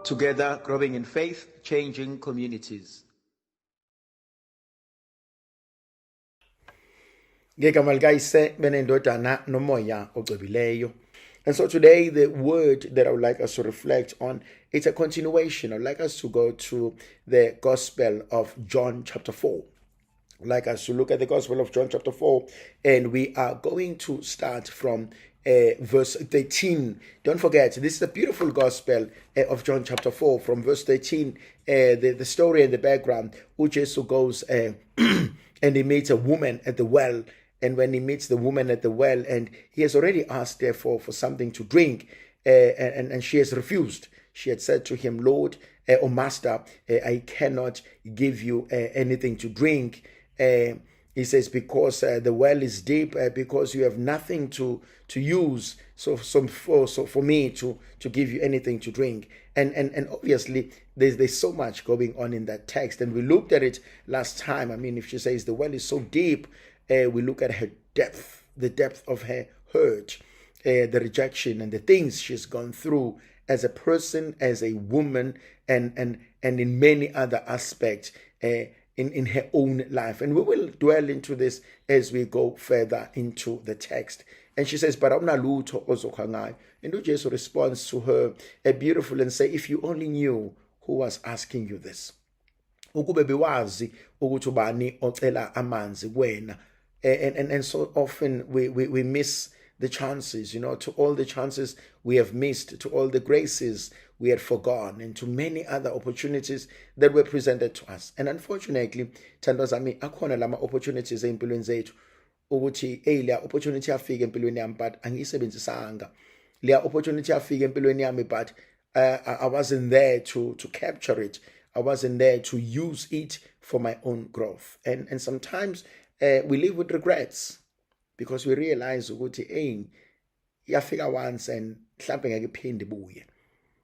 Together, growing in faith, changing communities. Ngegama likayise benendodana nomoya ogcebileyo. And so today the word that I would like us to reflect on, it's a continuation. I'd like us to go to the Gospel of John chapter 4. I'd like us to look at the Gospel of John chapter 4, and we are going to start from verse 13. Don't forget, this is the beautiful Gospel of John chapter 4, from verse 13. The story and the background, Ujesu goes and he meets a woman at the well. And when he meets the woman at the well, and he has already asked her for something to drink, and she has refused. She had said to him, Lord, or Master, I cannot give you anything to drink. He says, because the well is deep, because you have nothing to use, so for me to give you anything to drink. And obviously there's so much going on in that text, and we looked at it last time. I mean, if she says the well is so deep, we look at her depth, the depth of her hurt, the rejection and the things she's gone through as a person, as a woman, and in many other aspects in her own life. And we will dwell into this as we go further into the text. And she says, but awunalutho ozokhangayo. And uJesu responds to her beautiful and say, if you only knew who was asking you this, ukube bewazi ukuthi ubani ocela amanzi kuwena. And so often we miss the chances, to all the chances we have missed, to all the graces we had forgone, and to many other opportunities that were presented to us. And unfortunately, thandwa zami, akhona lama opportunities empilweni zethu ukuthi leya opportunity yafika empilweni yami but angiyisebenzisanga. Leya opportunity yafika empilweni yami but I wasn't there to capture it. I wasn't there to use it for my own growth. And sometimes we live with regrets because we realize ukuthi yafika once and mhlambe ngeke iphinde ibuye.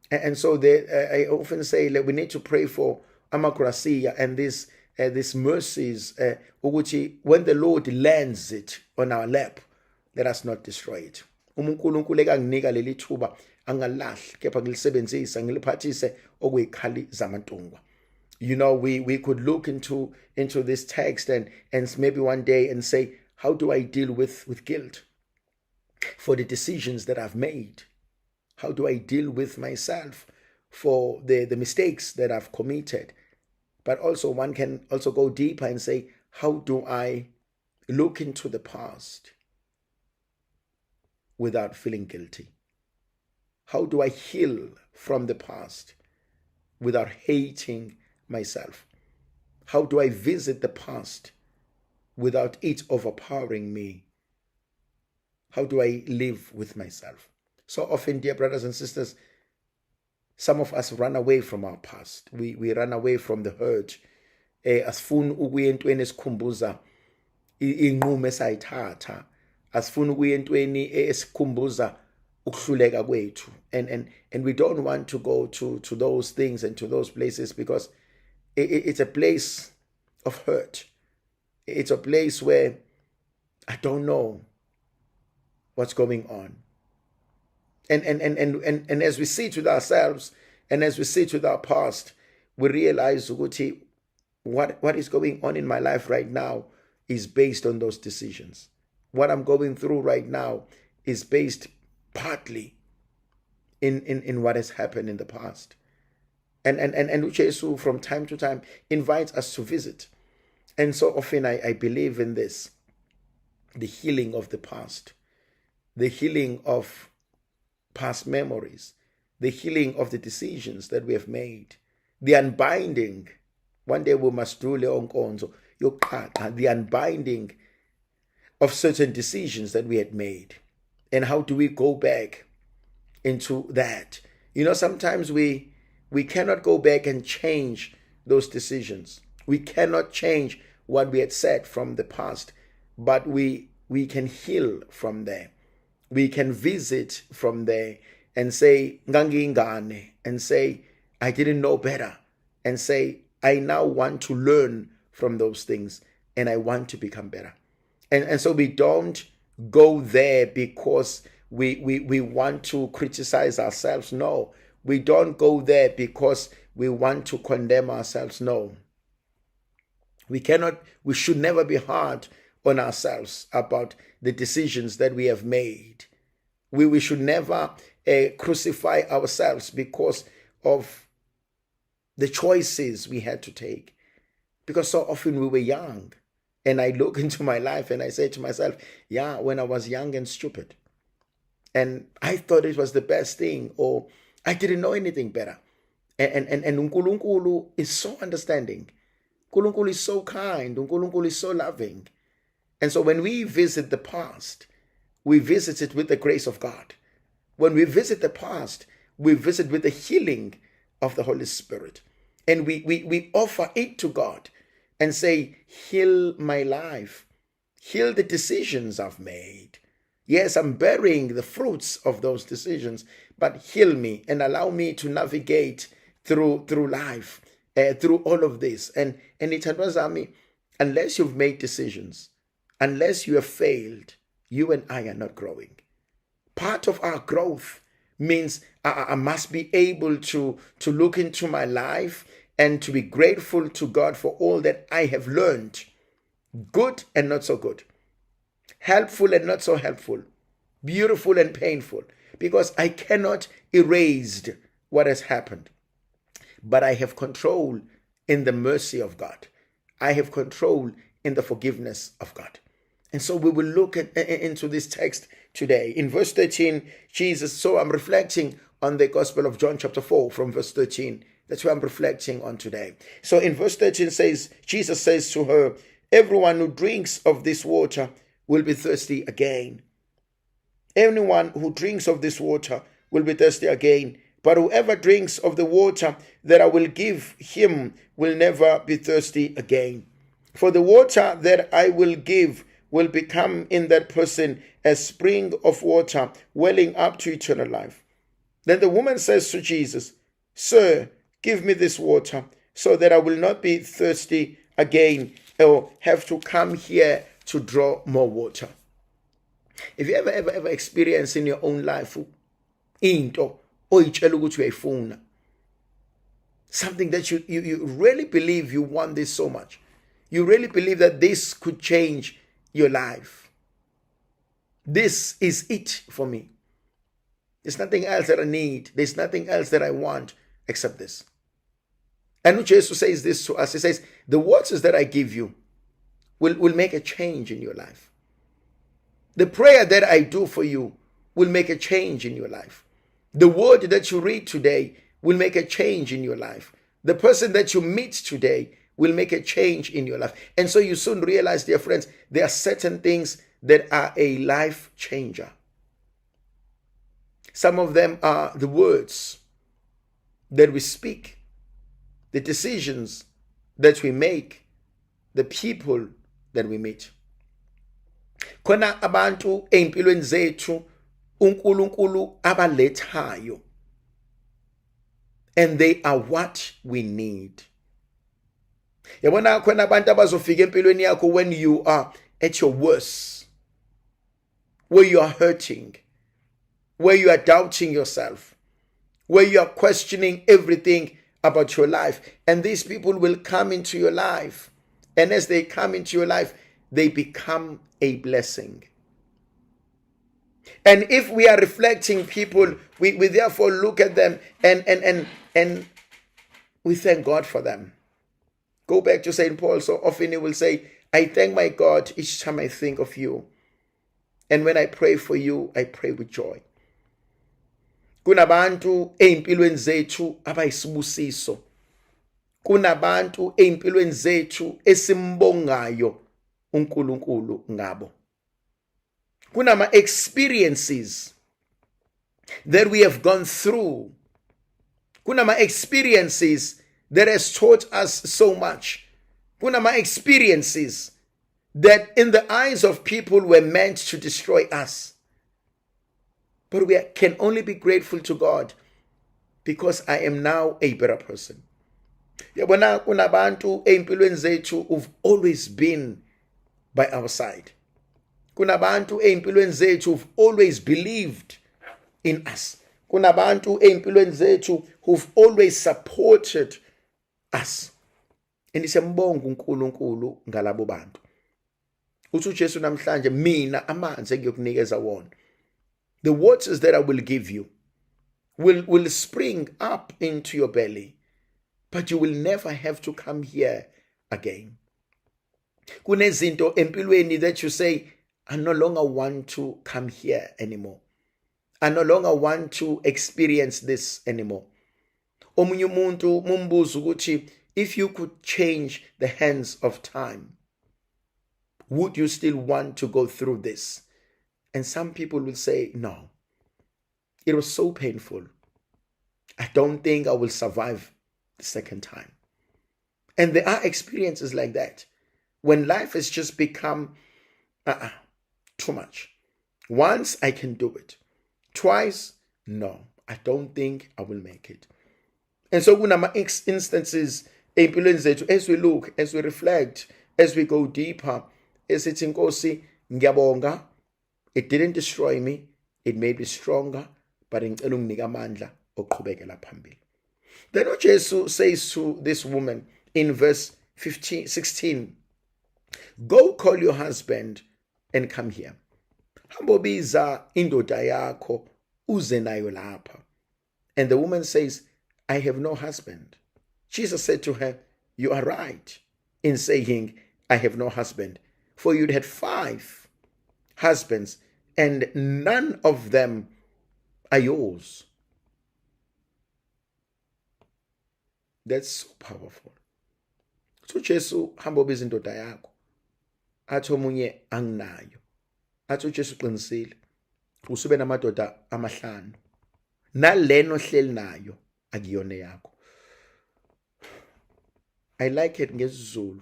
And so I often say that we need to pray for amagracia and these mercies, ukuthi when the Lord lands it on our lap, let us not destroy it. uNkulunkulu ekanginika leli thuba angalahli kepha ngilisebenzisa ngiliphathise okuyikhali zamantungwa. We could look into this text and maybe one day and say, how do I deal with guilt for the decisions that I've made? How do I deal with myself for the mistakes that I've committed? But also one can also go deeper and say, how do I look into the past without feeling guilty? How do I heal from the past without hating myself? How do I visit the past without it overpowering me? How do I live with myself? So often, dear brothers and sisters, some of us run away from our past. We run away from the hurt. Asifuni ukuya entweni esikhumbuza inqumo esayithatha. Asifuni ukuya entweni esikhumbuza ukuhluleka kwethu. And we don't want to go to those things and to those places because it's a place of hurt. It's a place where I don't know what's going on. And as we sit with ourselves and as we sit with our past, we realize ukuthi what is going on in my life right now is based on those decisions. What I'm going through right now is based partly in what has happened in the past. And uJesu from time to time invites us to visit. And so often I believe in this, the healing of the past, the healing of past memories, the healing of the decisions that we have made, the unbinding. One day we must do the unbinding of certain decisions that we had made. And how do we go back into that? Sometimes we cannot go back and change those decisions. We cannot change what we had said from the past, but we can heal from there. We can visit from there and say, ngangingane, and say, I didn't know better, and say, I now want to learn from those things, and I want to become better. And so we don't go there because we want to criticize ourselves. No, we don't go there because we want to condemn ourselves. No. We should never be hard on ourselves about the decisions that we have made. We should never crucify ourselves because of the choices we had to take. Because so often we were young. And I look into my life and I say to myself, yeah, when I was young and stupid, and I thought it was the best thing, or I didn't know anything better. And uNkulunkulu is so understanding. uNkulunkulu is so kind. uNkulunkulu is so loving. And so when we visit the past, we visit it with the grace of God. When we visit the past, we visit with the healing of the Holy Spirit. And we offer it to God and say, heal my life. Heal the decisions I've made. Yes, I'm bearing the fruits of those decisions, but heal me and allow me to navigate through life, through all of this. And it was me, unless you've made decisions, unless you have failed, you and I are not growing. Part of our growth means I must be able to look into my life and to be grateful to God for all that I have learned, good and not so good, helpful and not so helpful, beautiful and painful, because I cannot erase what has happened. But I have control in the mercy of God. I have control in the forgiveness of God. And so we will look into this text today. In verse 13, so I'm reflecting on the Gospel of John chapter 4 from verse 13. That's what I'm reflecting on today. So in verse 13 Jesus says to her, everyone who drinks of this water will be thirsty again. Anyone who drinks of this water will be thirsty again. But whoever drinks of the water that I will give him will never be thirsty again. For the water that I will give will become in that person a spring of water welling up to eternal life. Then the woman says to Jesus, Sir, give me this water so that I will not be thirsty again or have to come here to draw more water. If you ever experience in your own life into something that you really believe you want this so much, you really believe that this could change your life, this is it for me. There's nothing else that I need. There's nothing else that I want except this. And Jesus says this to us. He says, the waters that I give you will make a change in your life. The prayer that I do for you will make a change in your life. The word that you read today will make a change in your life. The person that you meet today will make a change in your life. And so you soon realize, dear friends, there are certain things that are a life changer. Some of them are the words that we speak, the decisions that we make, the people that we meet. Khona abantu empilweni zethu uNkulunkulu abalethayo, and they are what we need. Yabona khona abantu abazofika empilweni yakho when you are at your worst, where you are hurting, where you are doubting yourself, where you are questioning everything about your life. And these people will come into your life. And as they come into your life, they become a blessing. And if we are reflecting people, we therefore look at them and we thank God for them. Go back to St. Paul. So often he will say, I thank my God each time I think of you. And when I pray for you, I pray with joy. Kunabantu empilweni zethu abayisibusiso. Kunabantu empilweni zethu esimbongayo uNkulunkulu ngabo. Kunama experiences that we have gone through. Kunama experiences that has taught us so much. Kunama experiences that in the eyes of people were meant to destroy us. But we can only be grateful to God because I am now a better person. Yabona kunabantu empilweni zethu who've always been by our side. Kunabantu empilweni zethu who've always believed in us. kunabantu empilweni zethu who've always supported us. And siyambonga uNkulunkulu ngalabo bantu. Uthi uJesu namhlanje mina amanzi engiyokunikeza wona. The waters that I will give you will spring up into your belly, but you will never have to come here again. Kunezinto empilweni that you say, I no longer want to come here anymore. I no longer want to experience this anymore. Omunye umuntu mumbuza ukuthi, if you could change the hands of time, would you still want to go through this? And some people will say, no. It was so painful. I don't think I will survive the second time. And there are experiences like that. When life has just become too much. Once, I can do it. Twice, no. I don't think I will make it. And so kunama instances empilweni zethu, as we look, as we reflect, as we go deeper, esithi Nkosi ngiyabonga, it didn't destroy me, it made me stronger, but ngicela unginike amandla oqhubekela phambili. Then uJesu says to this woman in verse 16, go call your husband and come here. Hambobiza indoda yakho uze nayo lapha. And the woman says, I have no husband. Jesus said to her, you are right in saying, I have no husband, for you'd had 5 husbands, and none of them are yours. That's so powerful. So Jesu hambobiza indoda yakho. Athi omunye anginayo. Athi uJesu qinisile. Usube namadoda amahlanu. Naleno hleli nayo akuyona yakho. I like it ngesizulu.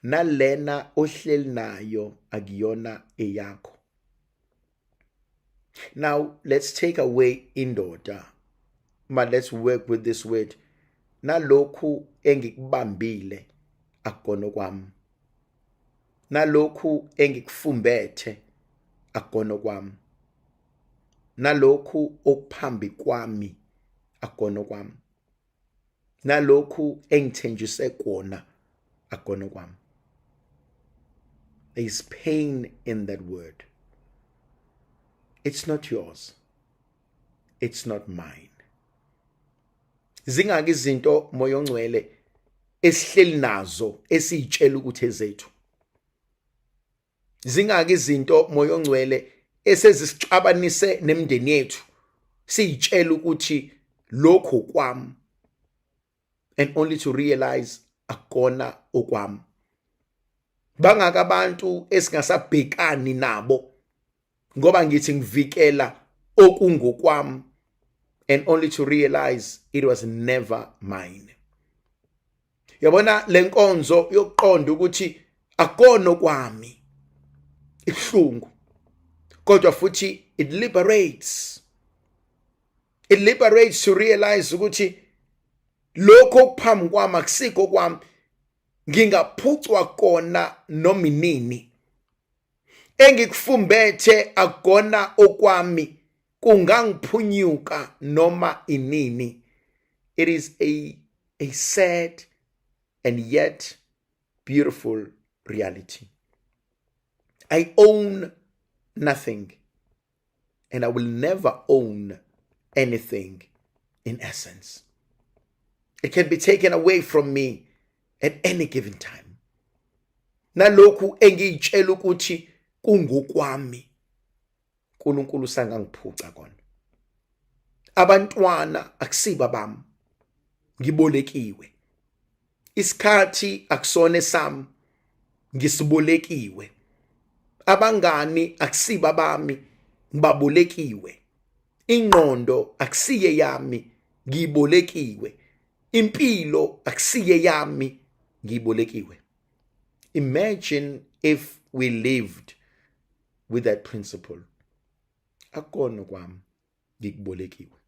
Nalena ohleli nayo akuyona eyakho. Now let's take away indoda. But let's work with this word. Nalokhu engikubambile akukona kwami. Nalokhu engikufumbethe akukona kwami. Nalokhu okuphambi kwami akukona kwami. Nalokhu engithenjise kona akukona kwami. There is pain in that word. It's not yours. It's not mine. Zingaki izinto moya ongcwele esihleli nazo esitshela ukuthi ezethu. Zingaki izinto moya ongcwele esezisixabanise nemndeni yethu sitshela ukuthi lokho kwami, and only to realize akona okwami. Bangaka abantu esingasabhekani nabo ngoba ngithi ngivikela okungokwami, and only to realize it was never mine. Yabona lenkonzo yokuqonda ukuthi akona okwami ihlungu, kodwa futhi it liberates. It liberates to realize ukuthi lokho kuphambi kwami akusiko kwami, ngingaphucwa kona noma inini. Engikufumbethe akona okwami, kungangiphunyuka noma inini. It is a sad and yet beautiful reality. I own nothing, and I will never own anything in essence. It can be taken away from me at any given time. Nalokhu engiyitshela ukuthi kungokwami, uNkulunkulu sangangiphuca kona. Abantwana akusiba bami, ngibolekiwe. Isikhathi akusona sami, ngisibolekiwe. Abangani akusiba bami, ngibabolekiwe. Ingqondo akusiye yami, ngibolekiwe. Impilo akusiye yami, ngibolekiwe. Imagine if we lived with that principle. Akona kwami, ngikubolekiwe.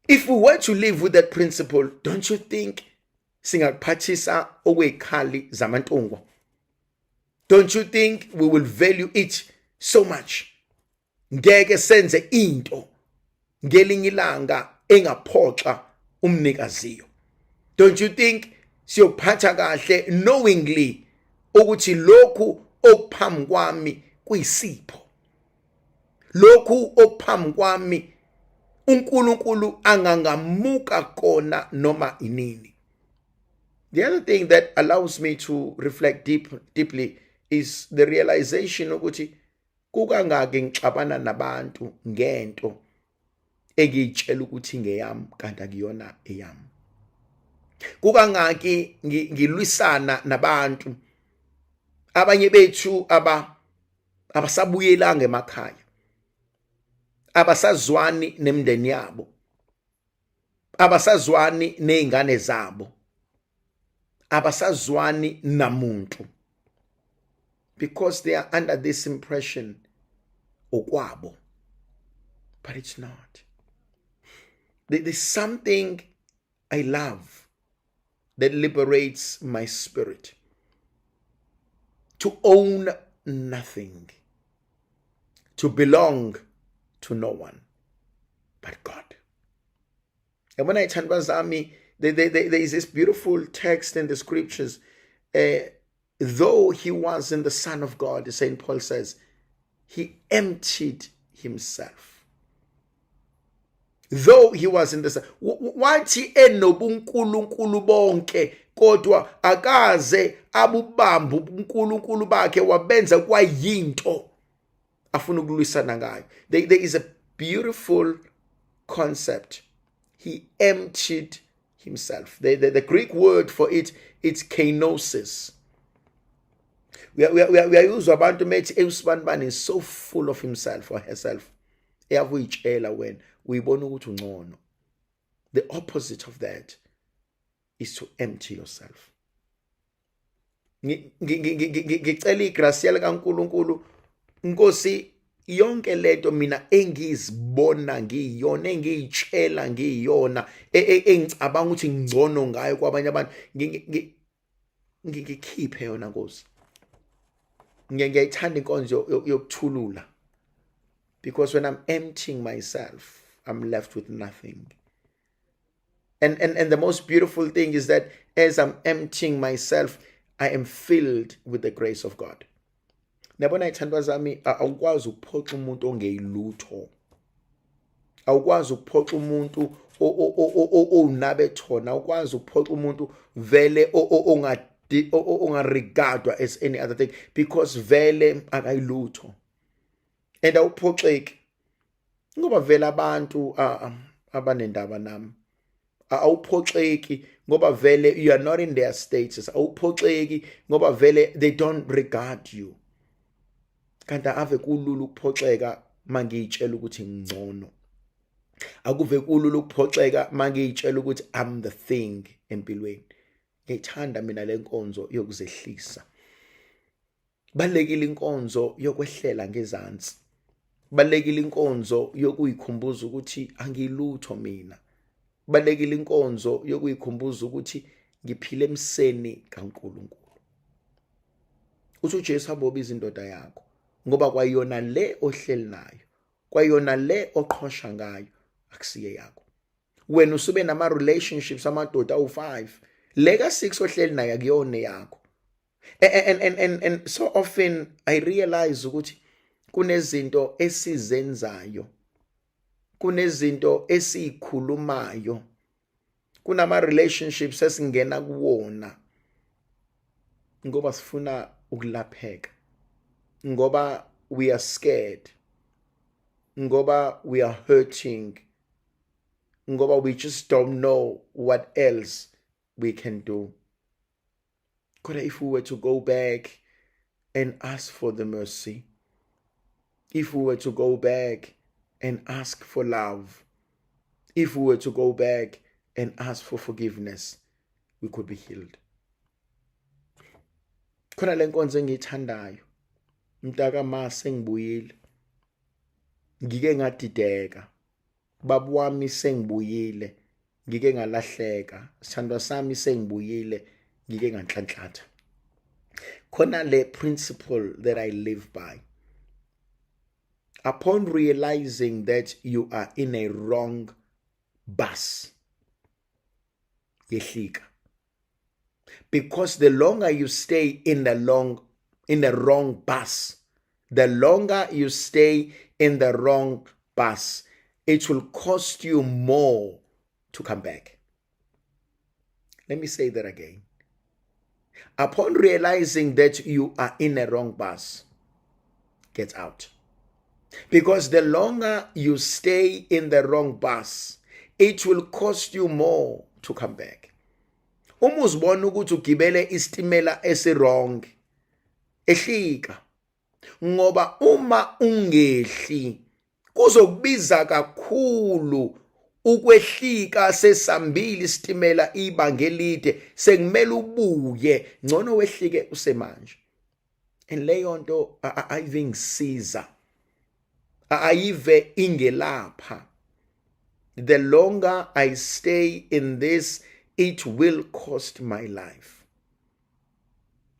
If we were to live with that principle, don't you think singaphathisa okwekhali zamantungwa? Don't you think we will value it so much? ngeke senze into ngelinye ilanga engaphoxa umnikaziyo. Don't you think siyophatha kahle knowingly ukuthi lokhu okuphambi kwami kuyisipho, lokhu okuphambi kwami uNkulunkulu angangamuka kona noma inini. The other thing that allows me to reflect deeply is the realization ukuthi kukangaki ngixabana nabantu ngento engiyitshela ukuthi ngeyami kanti akuyona eyami. Kukangaki ngilwisana nabantu abanye bethu abasabuyelanga emakhaya, abasazwani nemndeni yabo, abasazwani nezingane zabo, abasazwani namuntu, because they are under this impression okwabo, but it's not. There's something I love that liberates my spirit. To own nothing, to belong to no one but God. And when I turn Bazami, there is this beautiful text in the scriptures. Though he wasn't the Son of God, St. Paul says, he emptied himself. Though he was in the Son. Wathi enobunkulunkulu bonke, kodwa akaze abubambu uNkulunkulu bakhe wabenza kwayinto afuna ukulwisana ngayo. There is a beautiful concept. He emptied himself. The Greek word for it, it's kenosis. We are used abantu methi usibanibani is so full of himself or herself. Eyavuyitshela wena uyibona ukuthi ungcono. The opposite of that is to empty yourself. Ngicela igrace likaNkulunkulu, Nkosi, yonke lento mina engizibona ngiyona, engiyitshela ngiyona, engicabanga ukuthi ngcono ngayo kwabanye abantu, ngikhiphe yona Nkosi. Ngiyayithanda inkonzo yokuthulula, because when I'm emptying myself, I'm left with nothing. And the most beautiful thing is that as I'm emptying myself, I am filled with the grace of God. Nabona ithandwa zami, awukwazi ukuphoxa umuntu ongeyilutho. Awukwazi ukuphoxa umuntu onabe thona, awukwazi ukuphoxa umuntu vele ongaregardwa as any other thing, because vele akayilutho. And awuphoxeki ngoba vele abantu abanendaba nami. Awuphoxeki ngoba vele you are not in their status. Awuphoxeki ngoba vele they don't regard you. Kanti ave kulula ukuphoxeka mangiyitshela ukuthi ngcono. Akuve kulula ukuphoxeka mangiyitshela ukuthi I'm the thing empilweni. Ngiyithanda mina lenkonzo yokuzehlisa. Balekile inkonzo yokwehlela ngezantsi. Balekile inkonzo yokuyikhumbuza ukuthi angilutho mina. Balekile inkonzo yokuyikhumbuza ukuthi ngiphile emseni kaNkulunkulu. Uthi uJesu abobiza indoda yakho ngoba kwayona le ohleli nayo, kwayona le oqhosha ngayo akusiye yakho. Wena usube nama relationships amadoda awu5, le ka6 ohleli nayo akuyona yakho. And so often I realize ukuthi kunezinto esizenzayo, kunezinto esikhulumayo, kunama relationships esingena kuwona ngoba sifuna ukulapheka, ngoba we are scared, ngoba we are hurting, ngoba we just don't know what else we can do. Kodwa if we were to go back and ask for the mercy, if we were to go back and ask for love, if we were to go back and ask for forgiveness, we could be healed. Khona lenkonzo engiyithandayo, mntaka ma sengibuyile, ngike ngadideka, babu wami sengibuyile, ngike ngalahleka, sithandwa sami sengibuyile, ngike nganhlanhlatha. Khona le principle that I live by. Upon realizing that you are in a wrong bus, yehlika. Because the longer you stay in the wrong bus, the longer you stay in the wrong bus, it will cost you more to come back. Let me say that again. Upon realizing that you are in a wrong bus, get out. Because the longer you stay in the wrong bus, it will cost you more to come back. Uma uzibona ukuthi ugibele isitimela esi-wrong, ehlika. Ngoba uma ungehli, kuzokubiza kakhulu ukwehlika sesambili isitimela ibanga elide, sekumele ubuye, ngcono wehlike usemanje. And leyo nto ayive ngisiza, ayive ingelapha. The longer I stay in this, it will cost my life.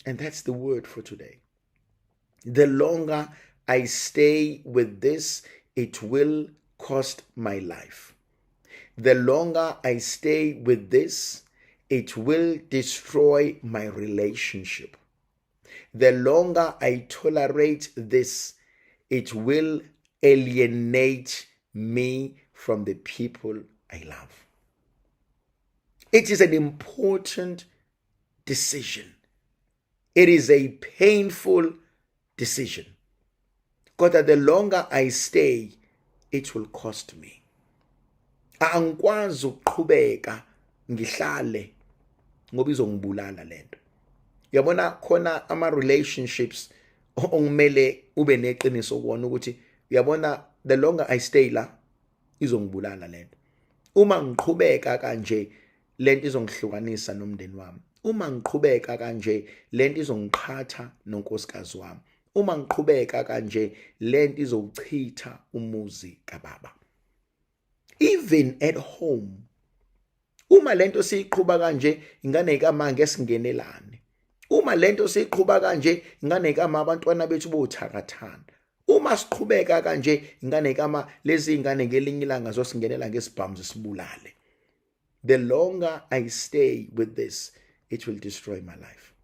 And that's the word for today. The longer I stay with this, it will cost my life. The longer I stay with this, it will destroy my relationship. The longer I tolerate this, it will alienate me from the people I love. It is an important decision. It is a painful decision. Because the longer I stay, it will cost me. Angikwazi ukuqhubeka ngihlale ngoba izongibulala lento. Yabona khona ama relationships ongumele ube neqiniso kuona ukuthi uyabona the longer I stay la izongibulala lento. Uma ngiqhubeka kanje lento izongihlukanisa nomndeni wami. Uma ngiqhubeka kanje lento izongiqhatha nonkosikazi wami. Uma ngiqhubeka kanje lento izowuchitha umuzi kababa. Even at home, uma lento siyiqhubeka kanje ingane kaMange esingenelane. Uma lento siyiqhubeka kanje ingane kama abantwana bethu bothakathana. Uma siqhubeka kanje ingane kama lezi ingane ngelinye ilanga zosingenela ngesibhamu sibulale. The longer I stay with this, it will destroy my life.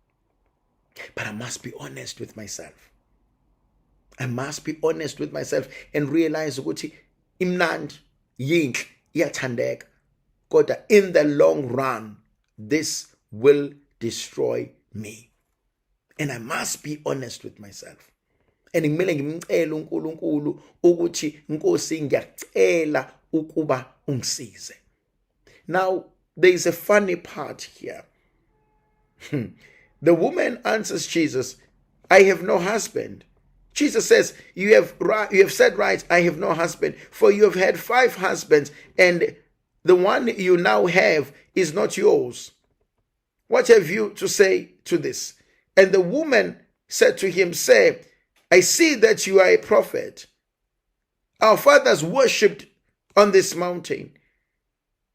But I must be honest with myself. I must be honest with myself and realize ukuthi imnandi yinhle iyathandeka kodwa in the long run this will destroy me. And I must be honest with myself. And ngimele ngimcela uNkulunkulu ukuthi Nkosi ngiyacela ukuba ungisize. Now there is a funny part here. The woman answers Jesus, I have no husband. Jesus says, you have said right, I have no husband, for you have had 5 husbands, and the one you now have is not yours. What have you to say to this? And the woman said to him, Sir, I see that you are a prophet. Our fathers worshipped on this mountain,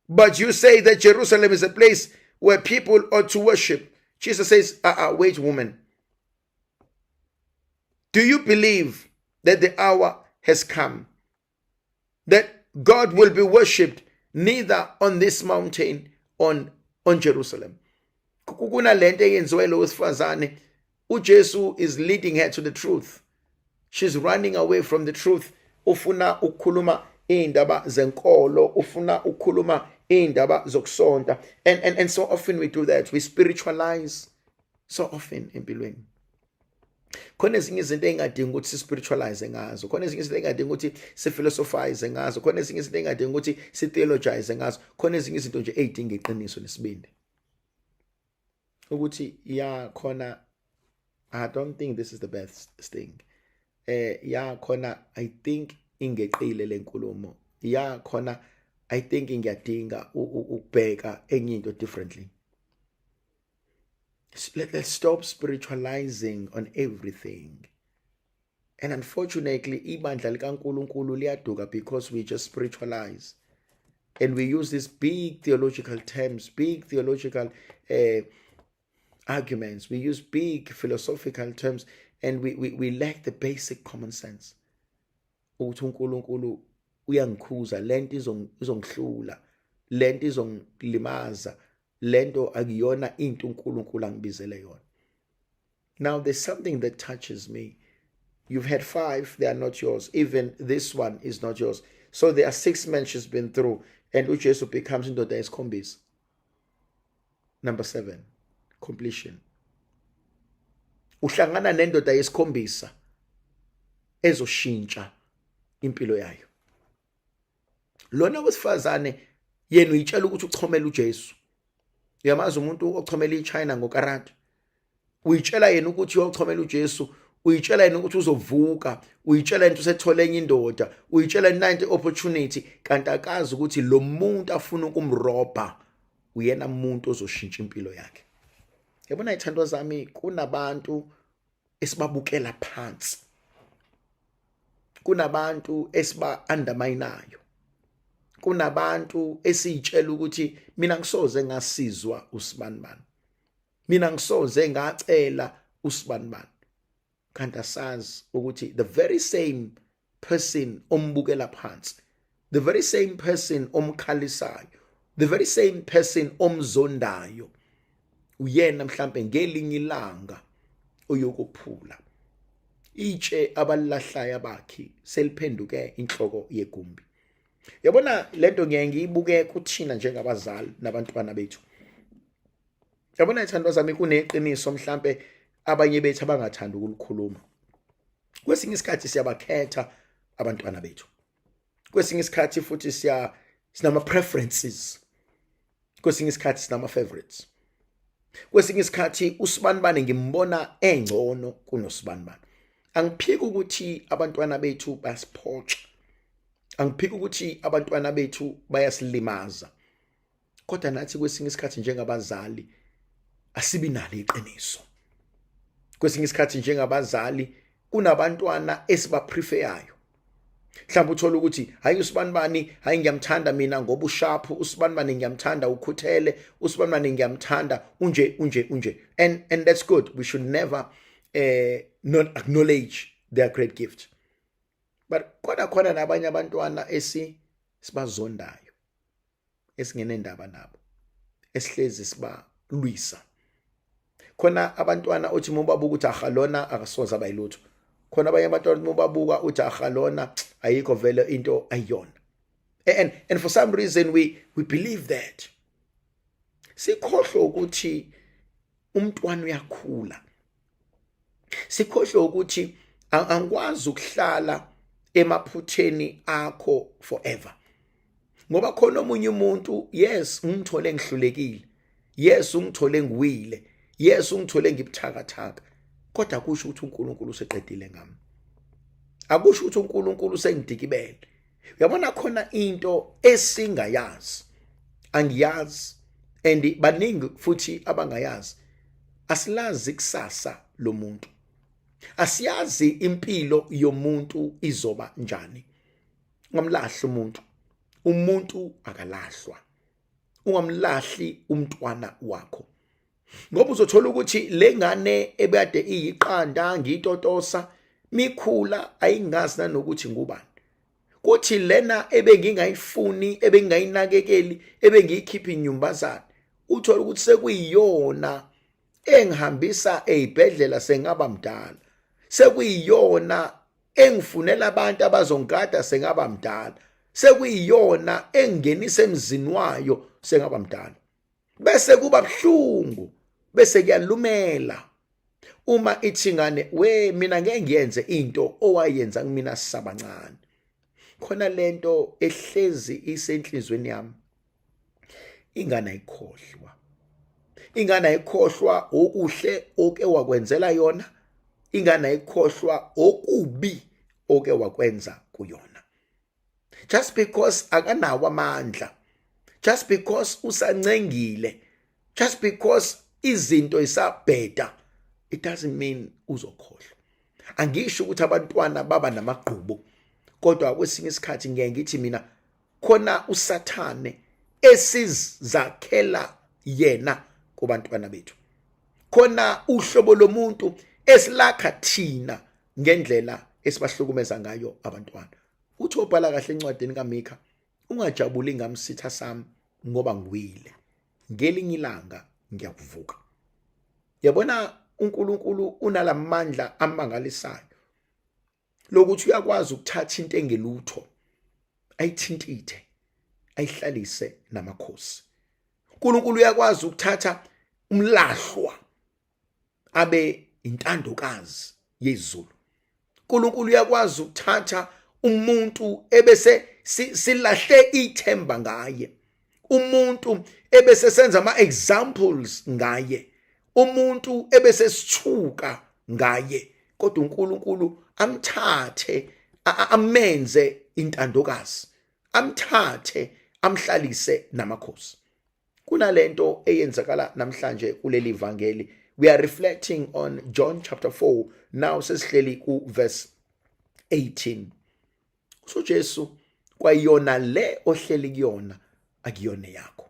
but you say that Jerusalem is a place where people ought to worship. Jesus says, wait, woman. Do you believe that the hour has come, that God will be worshipped neither on this mountain, on Jerusalem? Kuna lento eyenziwe lo wesifazane, uJesu is leading her to the truth. She's running away from the truth. Ufuna ukukhuluma indaba zenkolo, ufuna ukukhuluma indaba zokusonta. And so often we do that. We spiritualize so often empilweni. Khona ezinye izinto engadingi ukuthi si-spiritualize ngazo. Khona ezinye izinto engadingi ukuthi si-philosophize ngazo. Khona ezinye izinto engadingi ukuthi si-theologize ngazo. Khona ezinye izinto nje ey'dinga iqiniso nesibindi. Ukuthi khona I don't think this is the best thing. Khona I think ingeqile le nkulumo. Khona I think ngiyadinga ukubheka enye into differently. Let's stop spiritualizing on everything. And unfortunately, ibandla likaNkulunkulu liyaduka because we just spiritualize. And we use these big theological terms, big theological arguments. We use big philosophical terms, and we lack the basic common sense. ukuthi uNkulunkulu uyangikhuza, lento izongihlula, lento izongilimaza, lento akuyona into uNkulunkulu angibizele yona. Now there's something that touches me. You've had 5, they are not yours. Even this one is not yours. So there are 6 men she's been through, and uJesu becomes indoda yesikhombisa. Number 7, completion. Uhlangana nendoda yesikhombisa ezoshintsha impilo yayo. Lona wesifazane yena uyitshela ukuthi uchomela uJesu. Uyamazi umuntu ochomela iChina ngokarate. Uyitshela yena ukuthi uyochomela uJesu, uyitshela yena ukuthi uzovuka, uyitshela yena usethole enye indoda, uyitshela 90 opportunity, kanti akazi ukuthi lo muntu afuna ukumroba uyena umuntu ozoshintsha impilo yakhe. Yabona ithandwa zami, kunabantu esibabukela phansi. Kunabantu esiba undermineayo. Kunabantu esiyitshela ukuthi mina ngisoze ngasizwa usibanibani. Mina ngisoze ngacela usibanibani. Kanti asazi ukuthi the very same person ombukela phansi, the very same person omkhalisayo, the very same person omzondayo, uyena mhlambe ngelinye ilanga uyokuphula. Itshe abalahlayo bakhe seliphenduke inhloko yegumbi. Yabona lento ngiye ngiyibuke kuthina njengabazali nabantwana bethu. Yabona ithandwa zami, kuneqiniso mhlambe abanye bethu abangathanda ukulikhuluma. Kwesinye isikhathi siyabakhetha abantwana bethu. Kwesinye isikhathi futhi sinama preferences. Kwesinye isikhathi sinama favorites. Kwesinye isikhathi usibanibani ngimbona engcono kunosibanibani. Angiphiki ukuthi abantwana bethu basiphoxa. Angiphiki ukuthi abantwana bethu bayasilimaza. Kodwa nathi kwesinye isikhathi njengabazali asibi nalo iqiniso. Kwesinye isikhathi njengabazali kunabantwana esibapreferayo. Mhlawumbe uthola ukuthi hayi usibanibani, hayi ngiyamthanda mina ngoba ushaphu, usibanibani ngiyamthanda ukhuthele, usibanibani ngiyamthanda unje. And that's good. We should never not acknowledge their great gift. But khona nabanye abantwana sibazondayo, esingene ndaba nabo, esihlezi sibalwisa. Khona abantwana uthi mubabuka ukuthi ahalona akasoza bayilutho. Khona abanye abantwana mubabuka uthi ahalona ayikho vele into ayona. And for some reason we believe that. Sikhohlwe ukuthi umntwana uyakhula. Sikhohlwe ukuthi angikwazi ukuhlala emaphutheni akho forever. Ngoba khona omunye umuntu, yes, ungithole ngihlulekile. Yes, ungithole ngiwile. Yes, ungithole ngibuthakathaka. Kodwa akusho ukuthi uNkulunkulu useqedile ngami. Akusho ukuthi uNkulunkulu usengidikibele. Uyabona khona into esingayazi. Angiyazi, and baningi futhi abangayazi. Asilazi kusasa lomuntu. Asiyazi impilo yomuntu izoba njani. Ungamlahli umuntu. Umuntu akalahlwa. Ungamlahli umntwana wakho. Ngoba uzothola ukuthi lengane ebekade iyiqanda ngitotosa mikhula ayingazi nanokuthi ngubani. Kuthi lena ebengingayifuni, ebengayinakekeli, ebengiyikhipha inyumbazana, uthola ukuthi sekuyiyona engihambisa ezibhedlela sengaba mdala. Sekuyiyona engifunela abantu abazongada sengaba mdala. Sekuyiyona engingenisa emzini wayo sengaba mdala. Bese kuba buhlungu, bese kuyalumela uma ithi ngane we mina ngeke ngiyenze into owayenza kumina sisabancane. Khona lento ehlezi isenhlizweni yami. Ingane ayikhohlwa. Ingane ayikhohlwa okuhle oke wakwenzela yona. Ingane ayikhohlwa okubi oke wakwenza kuyona. Just because akanawo amandla, just because usancengile, just because izinto isabheda, it doesn't mean uzokhohlwa. Angisho ukuthi abantwana baba namagqubu, kodwa kwesinye isikhathi ngeke ngithi mina khona usathane esizakhela yena kubantwana bethu. Khona uhlobo lomuntu esilakha thina ngendlela esibahlukumeza ngayo abantwana. uthi obhala kahle encwadini kaMikha, ungajabuli ngamsitha sami ngoba ngiwile, ngelinye ilanga ngiyakuvuka. Yabona uNkulunkulu unalamandla amangalisayo lokuthi uyakwazi ukuthatha into engelutho ayithintithe ayihlalise namakhosi. uNkulunkulu uyakwazi ukuthatha umlahlwa abe intandokazi yezulu. uNkulunkulu uyakwazi ukuthatha umuntu ebese silahle ithemba ngaye, umuntu ebese senza ama-examples ngaye, umuntu ebese sithuka ngaye, kodwa uNkulunkulu amthathe amenze intandokazi, amthathe amhlalise namakhosi. Kunalento eyenzakala namhlanje kuleli ivangeli. We are reflecting on John chapter 4. Now sesihleli ku verse 18. Jesu kwayona le ohleli kuyona akuyona yakho.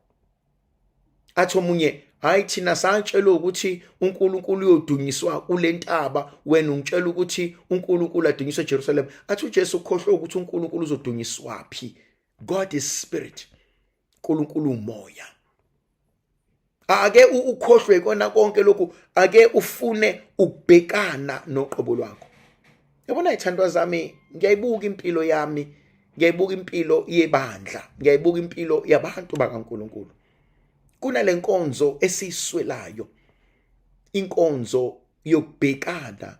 Athi omunye, hayi thina santshela ukuthi uNkulunkulu uyodunyiswa kule ntaba, wena ungitshela ukuthi uNkulunkulu adunyiswe eJerusalem. Athi uJesu ukhohlwe ukuthi uNkulunkulu uzodunyiswa phi. God is spirit. uNkulunkulu umoya. Ake ukhohlwe kona konke lokhu, ake ufune ukubhekana noqobo lwakho. Yabona ithandwa zami, ngiyayibuka impilo yami, ngiyayibuka impilo yebandla, ngiyayibuka impilo yabantu bakaNkulunkulu. Kunale nkonzo esiyiswelayo, inkonzo yokubhekana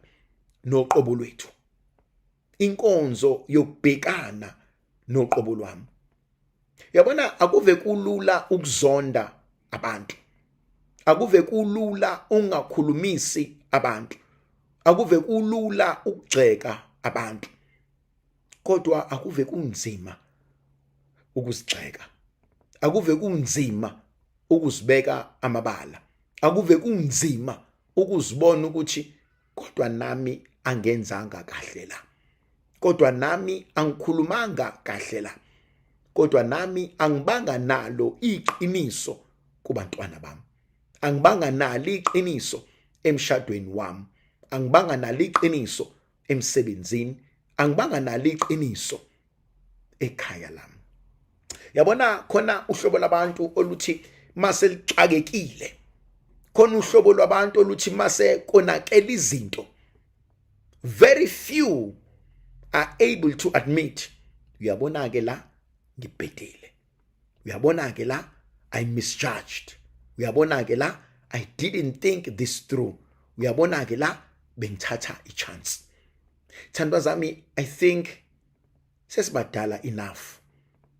noqobo lwethu, inkonzo yokubhekana noqobo lwami. Yabona akuve kulula ukuzonda abantu, akuve kulula ungakhulumisi abantu, akuve kulula ukugxeka abantu, kodwa akuve kunzima ukuzigxeka, akuve kunzima ukuzibeka amabala, akuve kunzima ukuzibona ukuthi kodwa nami angenzanga kahle la, kodwa nami angikhulumanga kahle la, kodwa nami angibanga nalo iqiniso kubantwana bami, angibanga nalo iqiniso emshadweni wami, angibanga nalo iqiniso emsebenzini, angibanga nalo iqiniso ekhaya lami. Yabona khona uhlobo labantu oluthi mase lixakekile, khona uhlobo lwabantu oluthi mase konakela izinto, very few are able to admit, uyabona ke la ngibhedile, uyabona ke la I misjudged, uyabona ke la I didn't think this through, uyabona ke la bengithatha ichance. Thandwa zami, I think sesibadala enough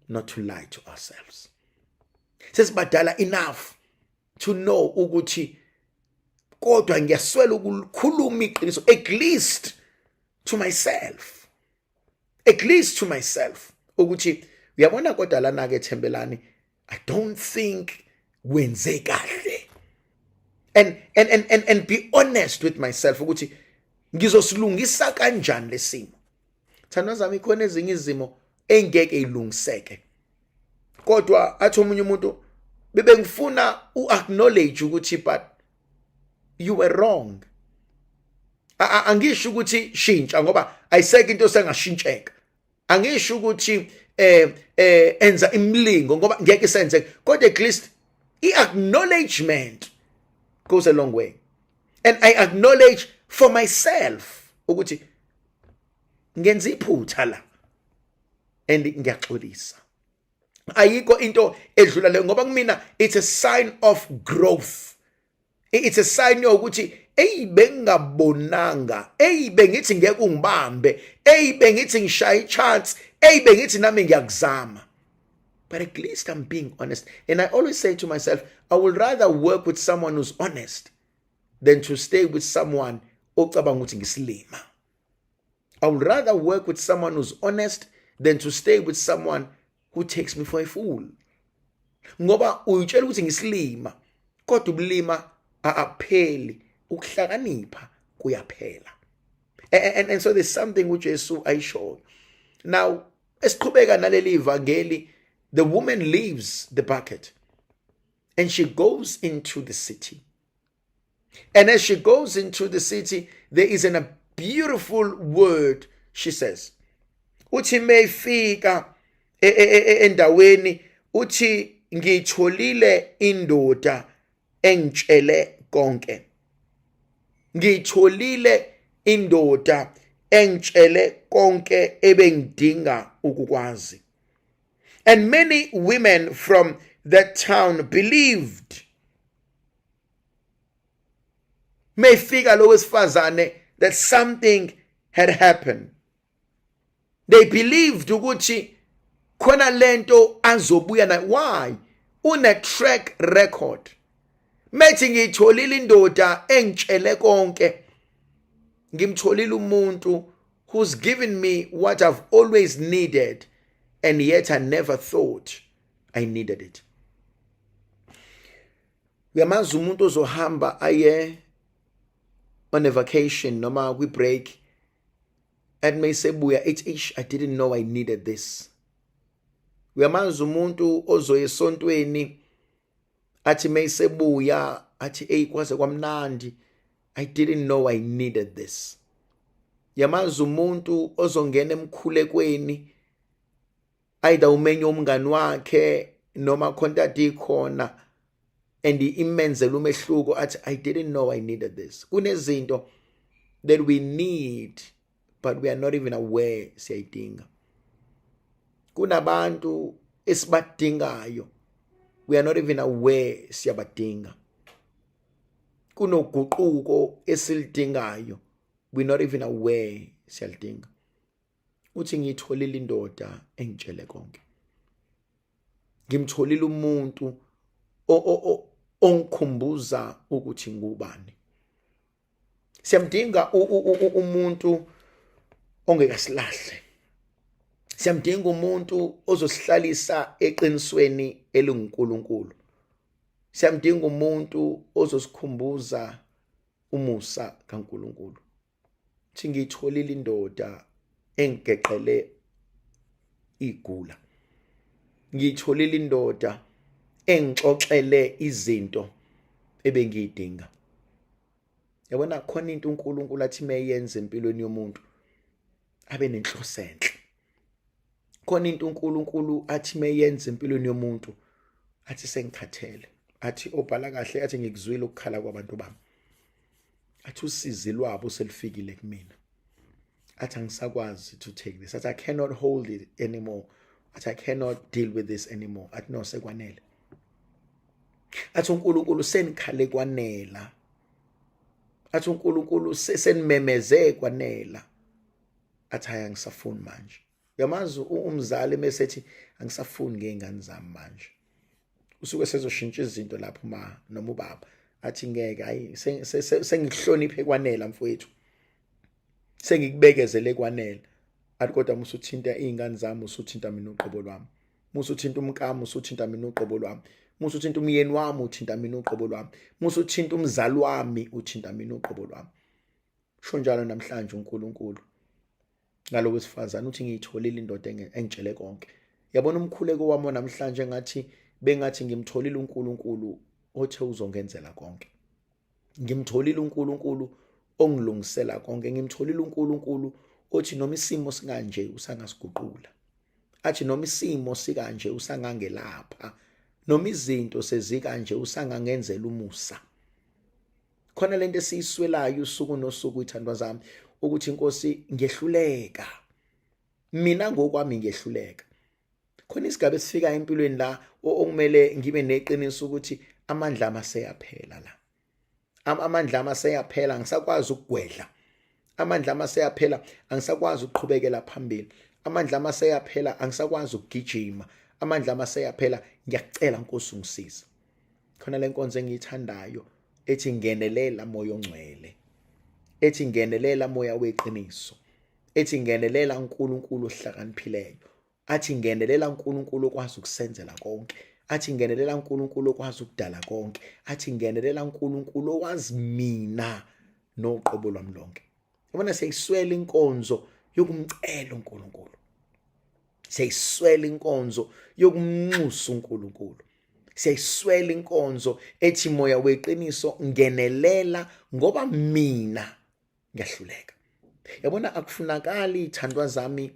not to lie to ourselves. Sesibadala enough to know ukuthi kodwa ngiyaswela ukukhuluma iqiniso, at least to myself, at least to myself, ukuthi uyabona kodwa lana ke Thembelani, I don't think wenze kahle, and be honest with myself ukuthi ngizosilungisa kanjani lesimo. Thandwa zami, khona ezinye izimo engeke ilungiseke, kodwa athi omunye umuntu bebengifuna uacknowledge ukuthi but you were wrong. Angisho ukuthi shintsha ngoba ayiseke into sengashintsheka, angisho ukuthi enza imlingo ngoba ngeke senze, kodwa at least i-acknowledgement goes a long way. And I acknowledge for myself ukuthi ngenza iphutha la and ngiyaxolisa. Ayikho into edlula le ngoba kumina it's a sign of growth, it's a sign yokuthi bengingabonanga, bengithi ngeke ungibambe, bengithi ngishaya ichance, bengithi nami ngiyakuzama. But at least I'm being honest. And I always say to myself, I would rather work with someone who's honest than to stay with someone ocabanga ukuthi ngisilima. I would rather work with someone who's honest than to stay with someone who takes me for a fool. Ngoba uyitshela ukuthi ngisilima, kodwa ubulima apheli, ukuhlakanipha kuyaphela. And so there's something which Jesu ayishoyo. Now, esiqhubeka naleli ivangeli, the woman leaves the bucket and she goes into the city. And as she goes into the city, there is a beautiful word she says. uthi mayifika endaweni uthi ngitholile indoda engitshele konke. Ngitholile indoda engitshele konke ebengidinga ukukwazi. And many women from that town believed. Mayfika lo wesifazane that something had happened. They believed ukuthi khona lento azobuya na. Why? Une track record. Methi ngitholile indoda engitshele konke. Ngimtholile umuntu who's given me what I've always needed, and yet I never thought I needed it. Uyamazi umuntu ozohamba aye on a vacation noma kwi break and mayisebuya ish, I didn't know I needed this. Uyamazi umuntu ozoya esontweni athi mayisebuya athi kwaze kwamnandi, I didn't know I needed this. Yamazi umuntu ozongena emkhulekweni either umenye umngani wakhe noma contact ikhona and imenzela umehluko athi I didn't know I needed this. Kunezinto that we need but we are not even aware siyayidinga. Kunabantu esibadingayo we are not even aware siyabadinga. Kunoguquko esilidingayo we're not even aware siyalidinga. Uthi ngitholile indoda engitshele konke. Ngimtholile umuntu ongikhumbuza ukuthi ngubani. Siyamdinga umuntu ongekasilahle. Siyamdinga umuntu ozosihlalisa eqinisweni elinguNkulunkulu. Siyamdinga umuntu ozosikhumbuza umusa kaNkulunkulu. Thi ngitholile indoda engigeqele igula. Ngitholile indoda engixoxele izinto ebengiyidinga. Yabona khona into uNkulunkulu athi mayenze empilweni yomuntu abe nenhloso enhle. Khona into uNkulunkulu athi mayenze empilweni yomuntu athi sengikhathele. Athi obhala kahle athi ngikuzwile ukukhala kwabantu bami. Athi usizi lwabo selifikile kumina. Athi angisakwazi to take this. Athi I cannot hold it anymore. Athi I cannot deal with this anymore. Athi no sekwanele. Athi uNkulunkulu senikhale kwanela. Athi uNkulunkulu senimemeze kwanela. Athi angisafuni manje. Yamazi umzali mesethi angisafuni ngezingane zami manje. Usuke sezoshintsha izinto lapho noma ubaba athi ngeke hayi sengihloniphe kwanela mfowethu. Sengikubekezele kwanela. Athi kodwa musuthinta izingane zami usuthinta mina uqobo lwami. Musuthinta umkami usuthinta mina uqobo lwami. Musuthinta umyeni wami uthinta mina uqobo lwami. Musuthinta umzali wami uthinta mina uqobo lwami. Sho njalo namhlanje uNkulunkulu ngalo wesifazana uthi ngiyitholile indoda engitshele konke. Yabona umkhuleko wami namhlanje ngathi bengathi ngimtholile uNkulunkulu othe uzongenzela konke. Ngimtholile uNkulunkulu ongilungisela konke. Ngimtholile uNkulunkulu othi noma isimo sikanje usangasiguqula. Athi noma isimo sikanje usangangelapha. Noma izinto sezikanje usangangenzela umusa. Khona lento esiyiswelayo usuku nosuku ithandwa zami ukuthi inkosi ngehluleka. Mina ngokwami ngehluleka. Khona isigaba esifika empilweni la okumele ngibe neqiniso ukuthi amandla amaseyaphela la. Amandla amaseyaphela ngisakwazi ukugwedla. Amandla amaseyaphela angisakwazi ukuqhubekela phambili. Amandla amaseyaphela angisakwazi ukugijima. Amandla amaseyaphela ngiyacela Nkosi ungisize. Khona le nkonzo engiyithandayo ethi ngenelela moya ongcwele. Ethi ngenelela moya weqiniso. Ethi ngenelela uNkulunkulu ohlakaniphileyo. Athi ngenelela uNkulunkulu okwazi ukusenzela konke. Athi ngenelela uNkulunkulu okwazi ukudala konke. Athi ngenelela uNkulunkulu owazi mina noqobo lwami lonke. Yabona siyiswela inkonzo yokumcela uNkulunkulu. Siyiswela inkonzo yokumnxusa uNkulunkulu. Siyiswela inkonzo ethi moya weqiniso ngenelela ngoba mina ngiyahluleka. Yabona akufunakali ithandwa zami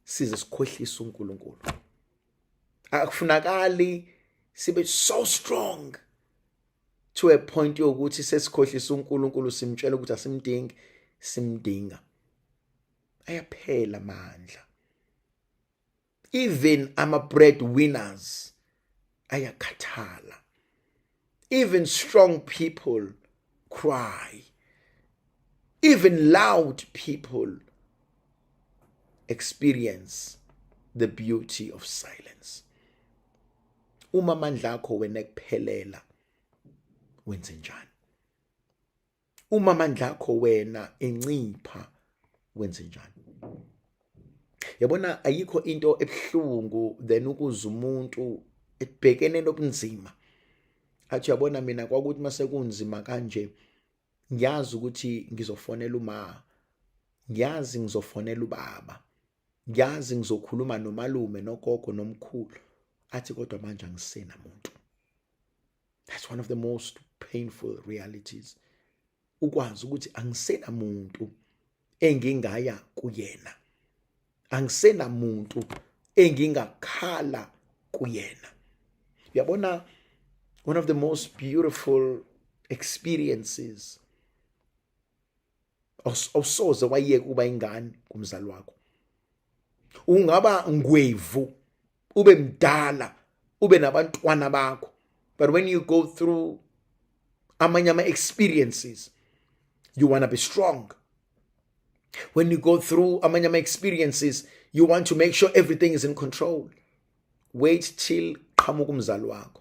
size sikhohlisa uNkulunkulu. Akufunakali sibe so strong to a point yokuthi sesikhohlisa uNkulunkulu simtshela ukuthi asimdingi, simdinga. Ayaphela amandla. Even ama-breadwinners ayakhathala. Even strong people cry. Even loud people experience the beauty of silence. Uma amandla akho wena ekuphelela, wenze njani? Uma amandla akho wena encipha, wenze njani? Yabona ayikho into ebuhlungu than ukuza umuntu ebhekene nobunzima. Athi yabona mina kwakuthi mase kunzima kanje, ngiyazi ukuthi ngizofonela uma, ngiyazi ngizofonela ubaba, ngiyazi ngizokhuluma nomalume nogogo nomkhulu. Athi kodwa manje angisena muntu. That's one of the most painful realities. Ukwazi ukuthi angisena muntu engingaya kuyena. Angisena muntu engingakhala kuyena. Yabona, one of the most beautiful experiences awusoze wayeka uba ingane kumzali wakho. Ungaba ngwevu, ube mdala, ube nabantwana bakho, but when you go through amanye experiences, you want to be strong. When you go through amanye experiences, you want to make sure everything is in control. Wait till qhamuka umzali wakho.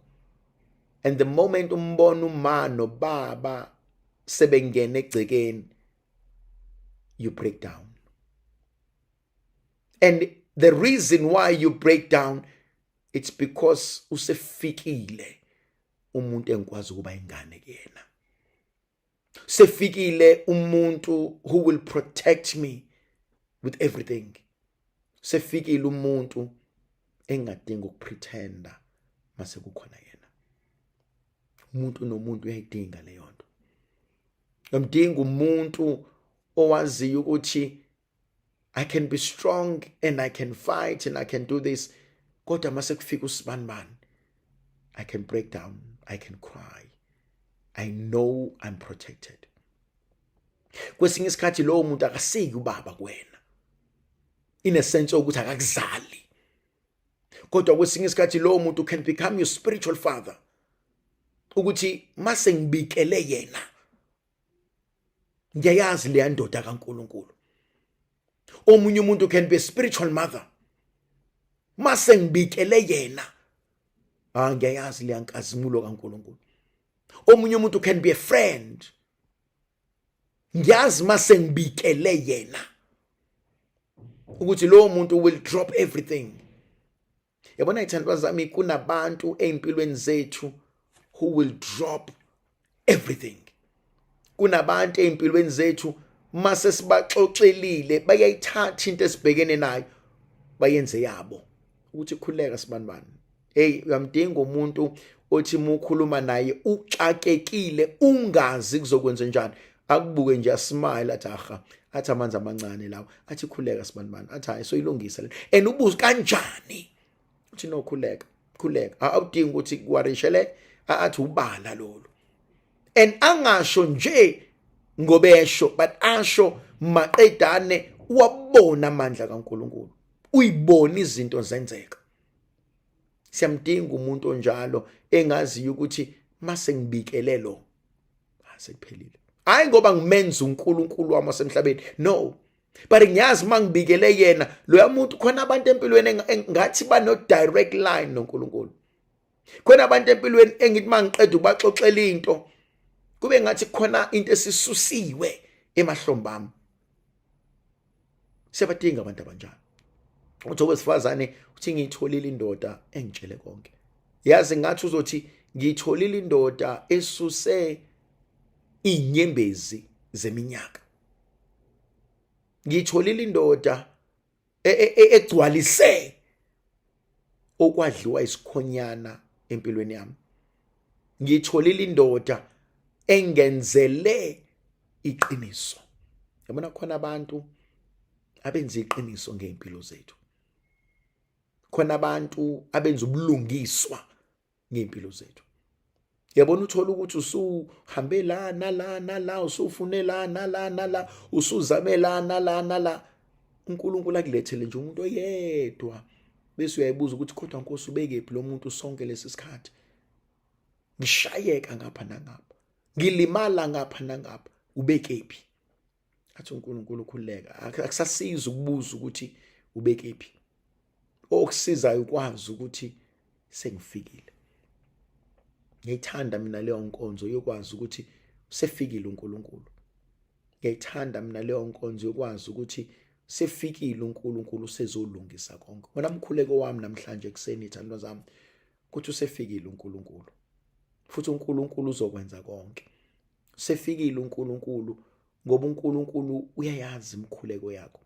And the moment umbona uma nobaba sebengene egcekeni, you break down. And the reason why you break down, it's because usefikile umuntu engikwazi ukuba ingane kuyena. Sefikile umuntu who will protect me with everything. Sefikile umuntu engadinga ukupretenda mase kukhona yena. Umuntu nomuntu uyayidinga leyo nto. Ngidinga umuntu owaziyo ukuthi I can be strong and I can fight and I can do this. Kodwa mase kufika usibanibani, I can break down, I can cry. I know I'm protected. Kwesinye isikhathi lowo muntu akasiki ubaba kuwena, in a sense ukuthi akakuzali. Kodwa kwesinye isikhathi lowo muntu can become your spiritual father. Ukuthi mase ngibikele yena, ngiyayazi le ndoda kaNkulunkulu. Omunye umuntu can be a spiritual mother. Mase ngibikele yena, ngiyayazi le nkazimulo kaNkulunkulu. Omunye umuntu can be a friend. Ngiyazi mase ngibikele yena ukuthi lo muntu will drop everything. Yabona ithandwa zami, kunabantu empilweni zethu who will drop everything. Kunabantu empilweni zethu mase sibaxoxelile bayayithatha into esibhekene nayo bayenze yabo. Ukuthi khuleka sibanibani. Uyamdinga umuntu othi mukhuluma naye uxakekile ungazi kuzokwenza njani. Akubuke nje asmile athi aha, athi amanzi amancane lawo, athi khuleka sibanibani, athi hayi soyilungisa le. And ubuza kanjani? Uthi no, khuleka. Awudingi ukuthi kuwarishele, athi ubala lolu. And angasho nje ngobesho, but asho maqedane wabona amandla kaNkulunkulu. Uyibona izinto zenzeka. Siyamdinga umuntu onjalo engaziyo ukuthi mase ngibikele lo sekuphelile. Hayi ngoba ngimenza uNkulunkulu wami wasemhlabeni, no, but ngiyazi mangibikele yena lo muntu. Khona abantu empilweni ngathi bano direct line noNkulunkulu. Khona abantu empilweni engithi mangiqeda ubaxoxela into kube ngathi khona into esisusiwe emahlombami. Siyabadinga abantu abanjalo. Uthi owesifazane uthi ngiyitholile indoda engitshele konke. Yazi ngathi uzothi ngiyitholile indoda esuse inyembezi zeminyaka. Ngiyitholile indoda egcwalise okwadliwa isikhonyana empilweni yami. Ngiyitholile indoda engenzele iqiniso. Yabona khona abantu abenza iqiniso ngeimpilo zethu. khona abantu abenza ubulungiswa ngempilo zethu. Yabona uthola ukuthi usuhambe la nala usufune la nala usuzame la nala. uNkulunkulu akulethele nje umuntu oyedwa bese uyayibuza ukuthi kodwa Nkosi ubekephi lo muntu sonke lesisikhathi? Ngishayeka ngapha nangapha, ngilimala ngapha nangapha, ubekephi? Athi uNkulunkulu ukhuleka, akusasiza ukubuza ukuthi ubekephi. Okusizayo ukwazi ukuthi sengifikile. Ngiyithanda mina leyo nkonzo yokwazi ukuthi sefikile uNkulunkulu. Ngiyithanda mina leyo nkonzo yokwazi ukuthi sefikile uNkulunkulu sezolungisa konke. Wona umkhuleko wami namhlanje ekseni ithandwa zami ukuthi usefikile uNkulunkulu. Futhi uNkulunkulu uzokwenza konke. Sefikile uNkulunkulu ngoba uNkulunkulu uyayazi imkhuleko yakho.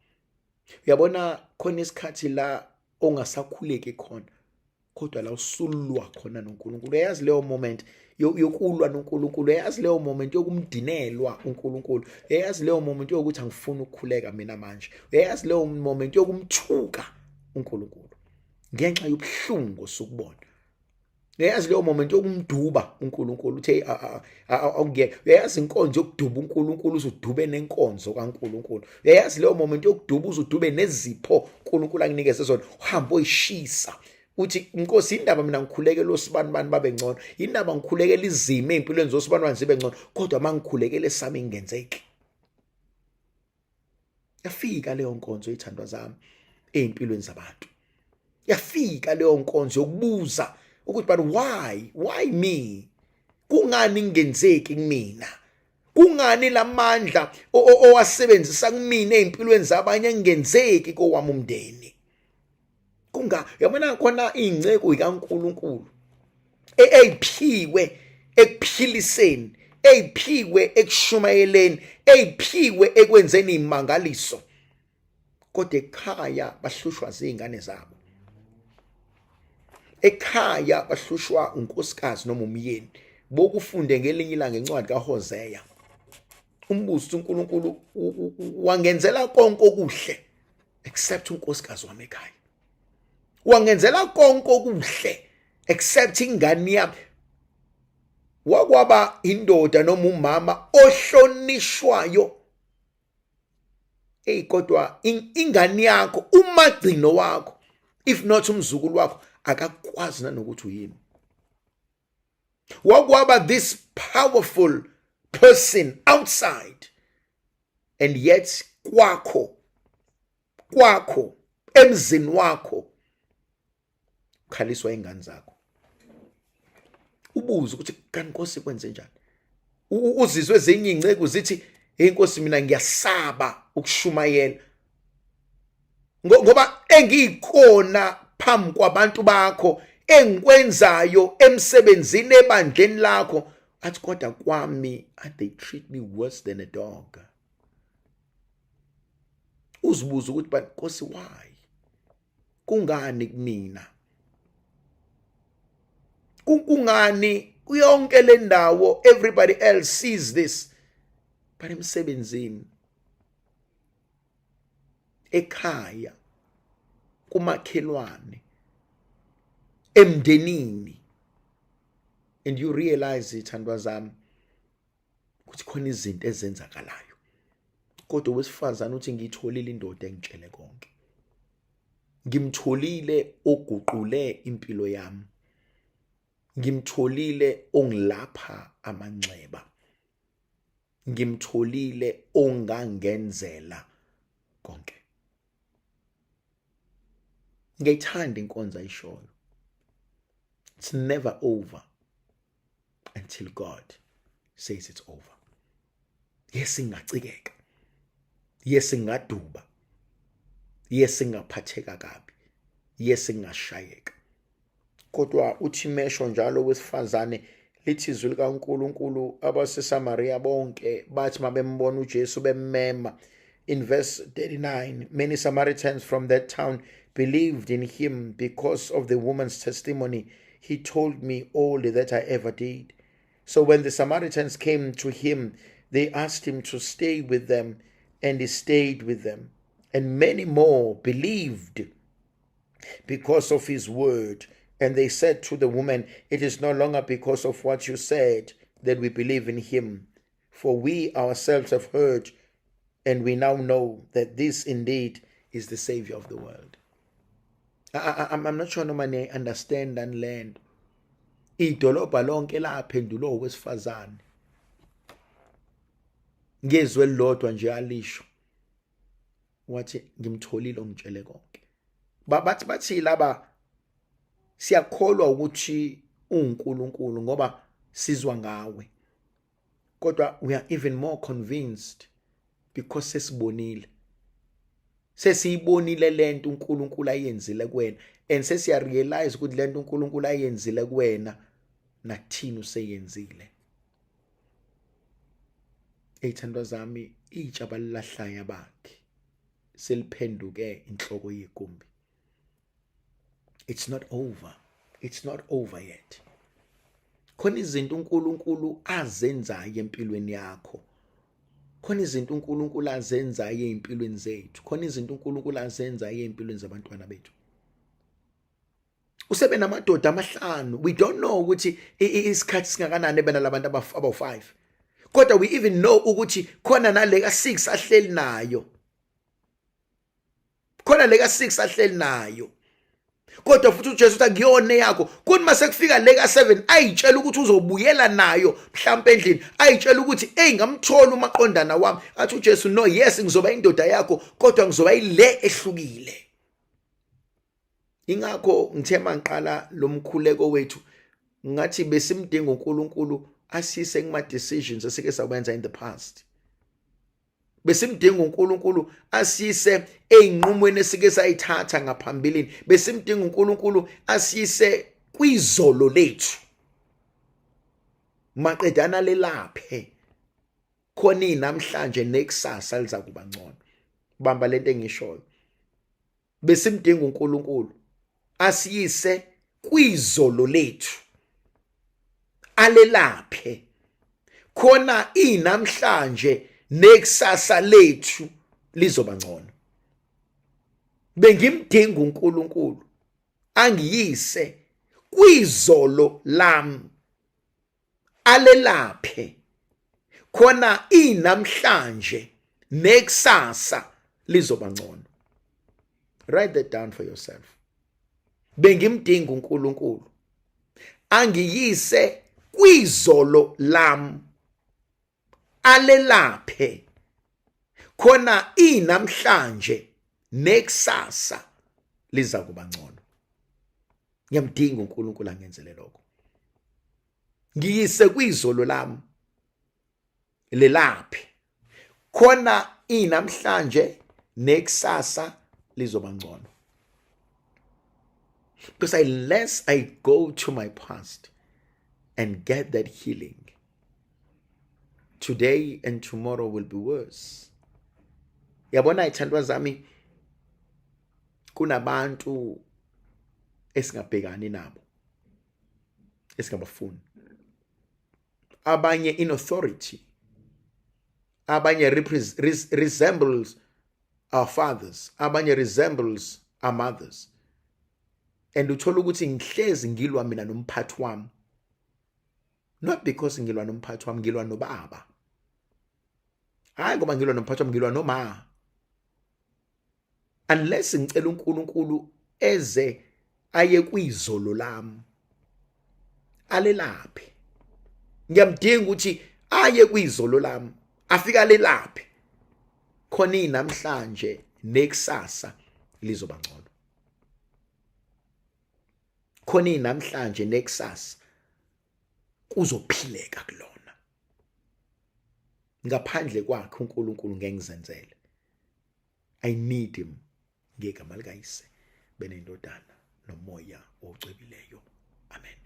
Uyabona khona isikhathi la ongasakhuleki khona kodwa la usulwa khona noNkulunkulu. Uyazi leyo moment yokulwa noNkulunkulu, uyazi leyo moment yokumdinelwa uNkulunkulu, uyazi leyo moment yokuthi angifuni ukukhuleka mina manje, uyazi leyo moment yokumthuka uNkulunkulu ngenxa yobuhlungu sokubona. Uyazi leyo moment yokumduba uNkulunkulu uthi awungeke. Uyazi inkonzo yokuduba uNkulunkulu uzudube nenkonzo kaNkulunkulu. Uyazi leyo moment yokuduba uzudube nezipho uNkulunkulu akunikeze zona uhambe oyishisa. Uthi Nkosi indaba mina ngikhulekela osibanibani babe ngcono, indaba ngikhulekela izimo empilweni zosibanibani zibe ngcono, kodwa mangikhulekela esami ingenzeki. Yafika leyo nkonzo ithandwa zami empilweni zabantu. Yafika leyo nkonzo yokubuza ukuthi but why me? Kungani ngenzeki kumina? Kungani lamandla owasebenzisa kumina empilweni zabanye ngenzeki kowami umndeni? Yabona khona ingceko kaNkulunkulu eyiphiwe ekuphiliseni, eyiphiwe ekushumayeleni, eyiphiwe ekwenzeni imangaliso, kodwa ekhaya bahlushwa zingane zabo. Ekhaya bahlushwa unkosikazi noma umyeni. Bokufunde ngelinye ilanga encwadi kaHosea. Umbuzo uNkulunkulu wangenzela konke okuhle except unkosikazi wami ekhaya. Wangenzela konke okuhle except ingane yami. Wakwaba indoda noma umama ohlonishwayo. Kodwa ingane yakho, umagcino wakho, if not umzukulu wakho, akakwazi nanokuthi uyini. Wakwaba this powerful person outside, and yet kwakho emzini wakho khaliswa ingane zakho. Ubuze ukuthi kanti Nkosi kwenze njani? Uzizwe ezinye ingceko zithi hey Nkosi mina ngiyasaba ukushumayela ngoba engikhona phambi kwabantu bakho engikwenzayo emsebenzini ebandleni lakho, athi kodwa kwami they treat me worse than a dog. Uzibuza ukuthi but Nkosi why? Kungani kumina? Kungani yonke le ndawo everybody else sees this, but emsebenzini, ekhaya, kumakhelwane, emndenini, and you realize ithandwa zami ukuthi khona izinto ezenzakalayo, kodwa wesifazana uthi ngitholile indoda engitshele konke. Ngimtholile oguqule impilo yami. Ngimtholile ongilapha amanxeba. Ngimtholile ongangenzela konke. Ngiyithanda inkonzo ayishoyo. It's never over until God says it's over. Yes, ngingacikeka. Yes, ngingaduba. Yes, ngingaphatheka kabi. Yes, ngingashayeka. Kodwa uthi mesho njalo wesifazane lithi izwi likaNkulunkulu abaseSamaria bonke bathi mabembona uJesu bemmema. In verse 39, many Samaritans from that town believed in him because of the woman's testimony. He told me all that I ever did. So when the Samaritans came to him, they asked him to stay with them, and he stayed with them. And many more believed because of his word. And they said to the woman, it is no longer because of what you said that we believe in him, for we ourselves have heard, and we now know that this indeed is the Savior of the world. I'm not sure noma I understand and learn. Idolobha lonke laphendulo okwesifazane. Ngezwe lodwa nje alisho. Wathi ngimtholile ongitshele konke. Bathi laba siyakholwa ukuthi uNkulunkulu ngoba sizwa ngawe. Kodwa we are even more convinced because sesibonile. Sesiyibonile lento uNkulunkulu ayenzile kuwena, and sesiyarealize ukuthi lento uNkulunkulu ayenzile kuwena nathina useyenzile. Eyithandwa zami, itsha balilahlayo bakhe seliphenduke inhloko yegumbi. It's not over. It's not over yet. Khona izinto uNkulunkulu azenzayo empilweni yakho. Khona izinto uNkulunkulu azenzayo empilweni zethu. Khona izinto uNkulunkulu azenzayo empilweni zabantwana bethu. Usebe namadoda amahlanu. We don't know ukuthi isikhathi singakanani bena labantu aba5. Kodwa we even know ukuthi khona nalega 6 ahleli nayo. Khona lega 6 ahleli nayo. Kodwa futhi uJesu uthi akuyona yakho. Kuthi mase kufika lega 7 ayitshela ukuthi uzobuyela nayo mhlawumbe endlini. Ayitshela ukuthi hey ngamthola umaqondana wami. Athi uJesu no, yes ngizoba indoda yakho kodwa ngizoba ile ehlukile. Ingakho ngithe mangiqala lomkhuleko wethu ngathi besimdinga uNkulunkulu asise kuma decisions esike sawenza in the past. Besimdinga uNkulunkulu asise einqumweni esike sayithatha ngaphambilini. Besimdinga uNkulunkulu asise kwizolo lethu. Maqedana lelaphe. Khona namhlanje nekusasa liza kuba ngcono. Bamba lento engishoyo. Besimdinga uNkulunkulu asiyise kwizolo lethu. Alelaphe. Khona namhlanje nekusasa lethu lizoba ngcono. Bengimdinga uNkulunkulu angiyise kwizolo lami. Alelaphe. Khona namhlanje nekusasa lizoba ngcono. Write that down for yourself. Bengimdinga uNkulunkulu angiyise kwizolo lami. Alelaphe. Khona namhlanje nekusasa liza kuba ngcono. Ngiyamdinga uNkulunkulu angenzele lokho. Ngiyise kwizolo lami. Lelaphe. Khona namhlanje nekusasa lizoba ngcono. Because unless I go to my past and get that healing, today and tomorrow will be worse. Yabona ithandwa zami, kunabantu esingabhekani nabo, esingabafuni. Abanye in authority, abanye resembles our fathers, abanye resembles our mothers. And uthola ukuthi ngihlezi ngilwa mina nomphathi wami. Not because ngilwa nomphathi wami, ngilwa nobaba. Hayi ngoba ngilwa nomphathi wami, ngilwa noma. Unless ngicela uNkulunkulu eze aye kwizolo lami. Alelaphe. Ngiyamdinga ukuthi aye kwizolo lami. Afika alelaphe. Khona namhlanje nekusasa lizoba ngcono. Khona namhlanje nekusasa kuzophileka kulona. Ngaphandle kwakhe uNkulunkulu ngeke ngizenzele. I need him ngegama likaYise benendodana nomoya ocwebileyo. Amen.